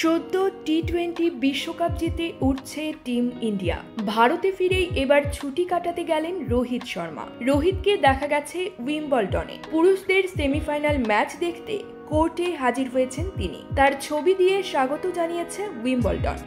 সদ্য টি-20 বিশ্বকাপ জিতে উঠছে টিম ইন্ডিয়া। ভারতে ফিরেই এবার ছুটি কাটাতে গেলেন রোহিত শর্মা। রোহিতকে দেখা গেছে উইম্বলডনে পুরুষদের সেমিফাইনাল ম্যাচ দেখতে কোর্টে হাজির হয়েছেন তিনি। তার ছবি দিয়ে স্বাগত জানিয়েছে উইম্বলডন।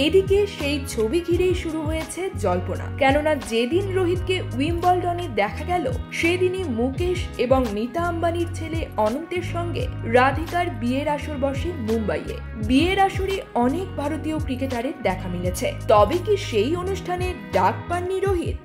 এদিকে সেই ছবি ঘিরেই শুরু হয়েছে জল্পনা, কেননা যেদিন রোহিতকে উইম্বলডনে দেখা গেল সেদিনই মুকেশ এবং নীতা আম্বানির ছেলে অনন্তের সঙ্গে রাধিকার বিয়ের আসর বসে মুম্বাইয়ে। বিয়ের আসরে অনেক ভারতীয় ক্রিকেটারের দেখা মিলেছে, তবে কি সেই অনুষ্ঠানে ডাক পাননি রোহিত?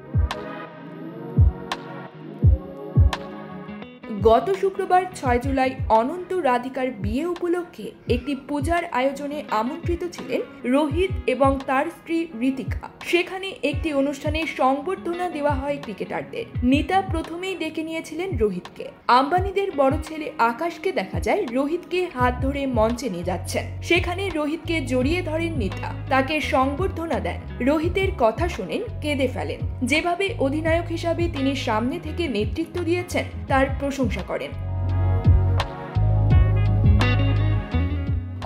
গত শুক্রবার 6 জুলাই অনন্ত রাধিকার বিয়ে উপলক্ষে একটি পূজার আয়োজনে আমন্ত্রিত ছিলেন রোহিত এবং তার স্ত্রী ঋতিকা। সেখানে একটি অনুষ্ঠানে সংবর্ধনা দেওয়া হয় ক্রিকেটারদের। নীতা প্রথমেই ডেকে নিয়েছিলেন রোহিতকে। আম্বানিদের বড় ছেলে আকাশকে দেখা যায় রোহিতকে হাত ধরে মঞ্চে নিয়ে যাচ্ছেন। সেখানে রোহিতকে জড়িয়ে ধরেন নীতা, তাকে সংবর্ধনা দেন। রোহিতের কথা শোনেন, কেঁদে ফেলেন। যেভাবে অধিনায়ক হিসাবে তিনি সামনে থেকে নেতৃত্ব দিয়েছেন তার প্রশংসা করেন।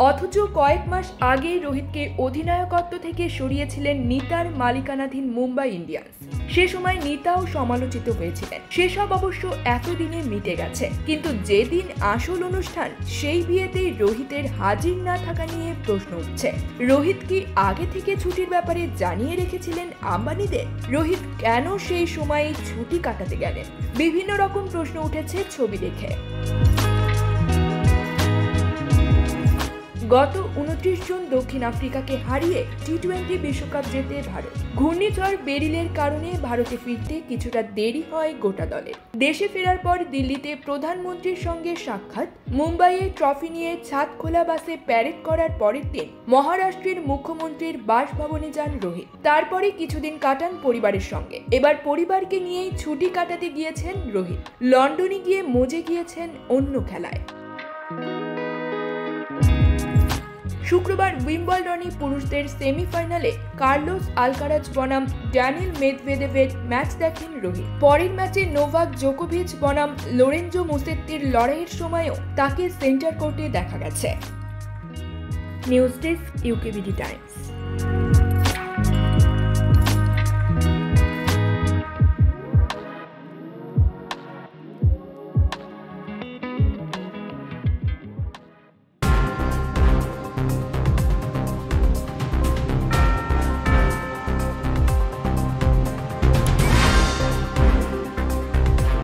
অথচ কয়েক মাস আগে রোহিতকে অধিনায়কত্ব থেকে সরিয়েছিলেন নীতার মালিকানাধীন মুম্বাই ইন্ডিয়ান্স। সে সময় নীতাও সমালোচিত হয়েছিলেন। সেসব অবশ্য এতদিনে মিটে গেছে, কিন্তু যেদিন আসল অনুষ্ঠান সেই বিয়েতেই রোহিতের হাজির না থাকা নিয়ে প্রশ্ন উঠছে। রোহিত কি আগে থেকে ছুটির ব্যাপারে জানিয়ে রেখেছিলেন আম্বানিদের? রোহিত কেন সেই সময়ে ছুটি কাটাতে গেলেন? বিভিন্ন রকম প্রশ্ন উঠেছে ছবি দেখে। গত 29 জুন দক্ষিণ আফ্রিকাকে হারিয়ে টি-20 বিশ্বকাপ জেতে ভারত। ঘূর্ণিঝড় বেরিলের কারণে ভারতে ফিরতে কিছুটা দেরি হয় গোটা দলের। দেশে ফেরার পর দিল্লিতে প্রধানমন্ত্রীর সঙ্গে সাক্ষাৎ, মুম্বাইয়ে ট্রফি নিয়ে ছাদ খোলা বাসে প্যারেড করার পরের দিন মহারাষ্ট্রের মুখ্যমন্ত্রীর বাসভবনে যান রোহিত। তারপরে কিছুদিন কাটান পরিবারের সঙ্গে। এবার পরিবারকে নিয়েই ছুটি কাটাতে গিয়েছেন রোহিত। লন্ডনে গিয়ে মজে গিয়েছেন অন্য খেলায়। শুক্রবার উইম্বলডনে পুরুষদের সেমিফাইনালে কার্লোস আলকারাজ বনাম ড্যানিল মেদভেদেভের ম্যাচ দেখেন রোহিত। পরের ম্যাচে নোভাক জোকোভিচ বনাম লোরেঞ্জো মুসেত্তির লড়াইয়ের সময়ও তাকে সেন্টার কোর্টে দেখা গেছে। News desk, UKBD Times.